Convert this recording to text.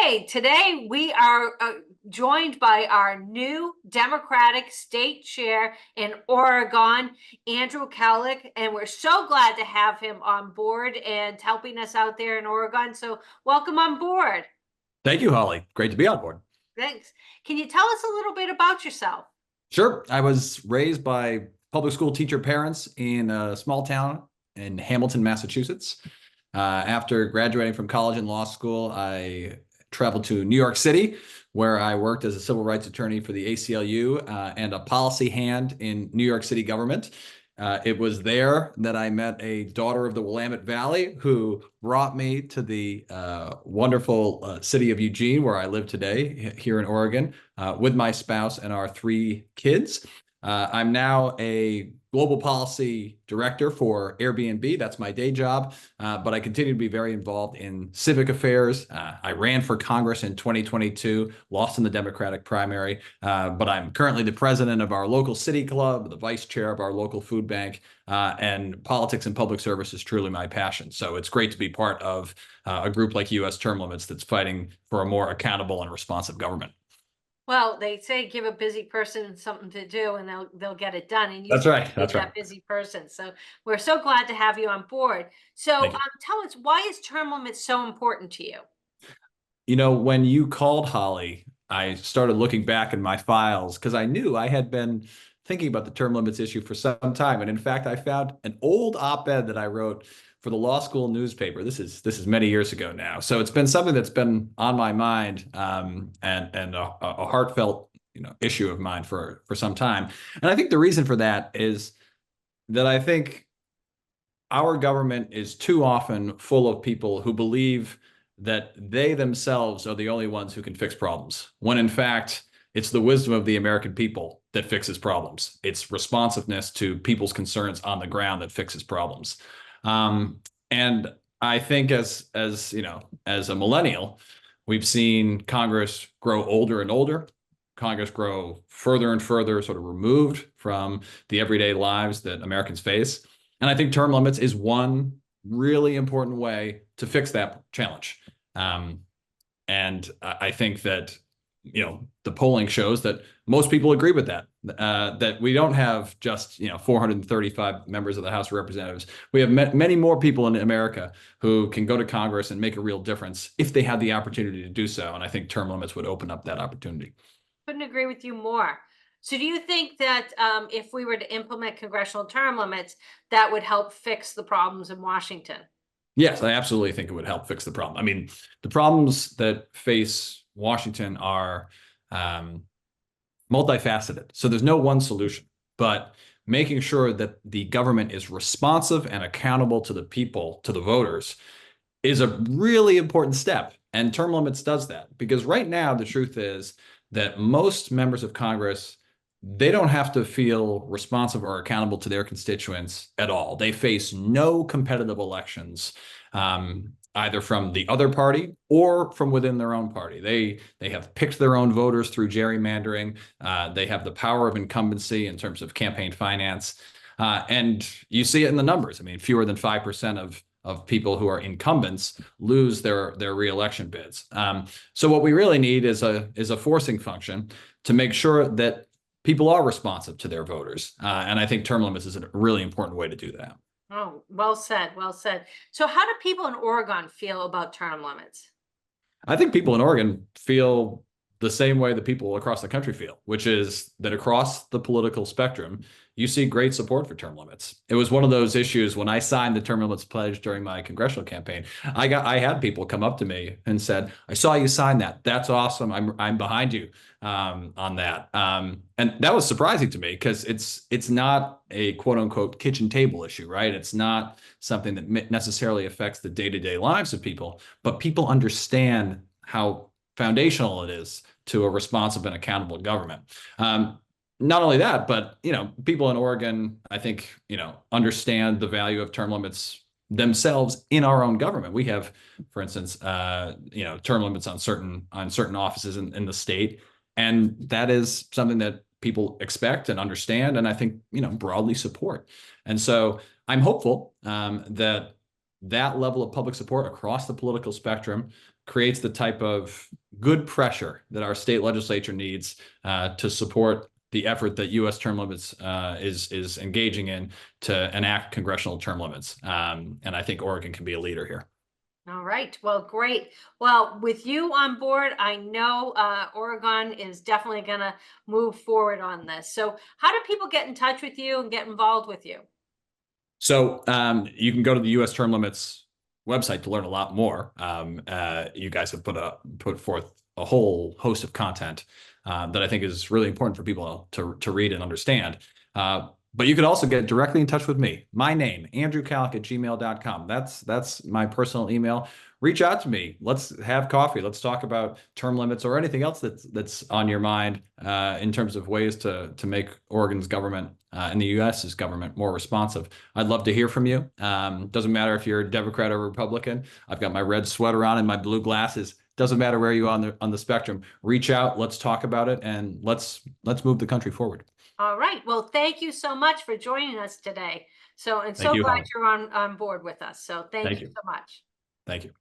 Okay, today we are joined by our new Democratic state chair in Oregon, Andrew Kalloch, and we're so glad to have him on board and helping us out there in Oregon. So welcome on board. Thank you, Holly. Great to be on board. Thanks. Can you tell us a little bit about yourself? Sure. I was raised by public school teacher parents in a small town in Hamilton, Massachusetts. After graduating from college and law school, I traveled to New York City, where I worked as a civil rights attorney for the ACLU and a policy hand in New York City government. It was there that I met a daughter of the Willamette Valley who brought me to the wonderful city of Eugene, where I live today here in Oregon, with my spouse and our 3 kids. I'm now a global policy director for Airbnb. That's my day job, but I continue to be very involved in civic affairs. I ran for Congress in 2022, lost in the Democratic primary, but I'm currently the president of our local city club, the vice chair of our local food bank, and politics and public service is truly my passion. So it's great to be part of a group like U.S. Term Limits that's fighting for a more accountable and responsive government. Well, they say give a busy person something to do and they'll get it done. And you That's right. That's right. that busy person. So we're so glad to have you on board. So tell us, why is term limits so important to you? You know, when you called, Holly, I started looking back in my files because I knew I had been thinking about the term limits issue for some time. And in fact, I found an old op-ed that I wrote for the law school newspaper. This is many years ago now. So it's been something that's been on my mind and a heartfelt issue of mine for some time. And I think the reason for that is that I think our government is too often full of people who believe that they themselves are the only ones who can fix problems, when in fact, it's the wisdom of the American people that fixes problems. It's responsiveness to people's concerns on the ground that fixes problems. And I think as a millennial, we've seen Congress grow older and older, Congress grow further and further sort of removed from the everyday lives that Americans face. And I think term limits is one really important way to fix that challenge. And I think that the polling shows that most people agree with that, that we don't have just 435 members of the House of Representatives. We have many more people in America who can go to Congress and make a real difference if they had the opportunity to do so. And I think term limits would open up that opportunity. Couldn't agree with you more. So do you think that if we were to implement congressional term limits, that would help fix the problems in Washington? Yes, I absolutely think it would help fix the problem. I mean, the problems that face Washington are multifaceted. So there's no one solution, but making sure that the government is responsive and accountable to the people, to the voters, is a really important step. And term limits does that, because right now the truth is that most members of Congress, they don't have to feel responsive or accountable to their constituents at all. They face no competitive elections, either from the other party or from within their own party. They have picked their own voters through gerrymandering. They have the power of incumbency in terms of campaign finance. And you see it in the numbers. I mean, fewer than 5% of people who are incumbents lose their reelection bids. So what we really need is a forcing function to make sure that people are responsive to their voters. And I think term limits is a really important way to do that. Oh, well said. Well said. So how do people in Oregon feel about term limits? I think people in Oregon feel the same way that people across the country feel, which is that across the political spectrum, you see great support for term limits. It was one of those issues when I signed the term limits pledge during my congressional campaign. I had people come up to me and said, "I saw you sign that. That's awesome. I'm behind you on that." And that was surprising to me because it's not a quote unquote kitchen table issue, right? It's not something that necessarily affects the day-to-day lives of people, but people understand how foundational it is to a responsive and accountable government. Not only that, but people in Oregon, I think, understand the value of term limits themselves in our own government. We have, for instance, term limits on certain offices in the state, and that is something that people expect and understand, and I think broadly support. And so I'm hopeful that level of public support across the political spectrum creates the type of good pressure that our state legislature needs to support the effort that U.S. term limits is engaging in to enact congressional term limits. And I think Oregon can be a leader here. All right. Well, great. Well, with you on board, I know Oregon is definitely going to move forward on this. So how do people get in touch with you and get involved with you? So you can go to the U.S. term limits website to learn a lot more. You guys have put forth a whole host of content that I think is really important for people to read and understand. But you could also get directly in touch with me. My name, andrewkalloch@gmail.com. That's my personal email. Reach out to me. Let's have coffee. Let's talk about term limits or anything else that's on your mind in terms of ways to make Oregon's government and the U.S.'s government more responsive. I'd love to hear from you. Doesn't matter if you're a Democrat or Republican. I've got my red sweater on and my blue glasses. Doesn't matter where you are on the spectrum. Reach out. Let's talk about it, and let's move the country forward. All right. Well, thank you so much for joining us today. So, and Thank so you, glad Holly. you're on board with us. So thank Thank you you. so much. Thank you.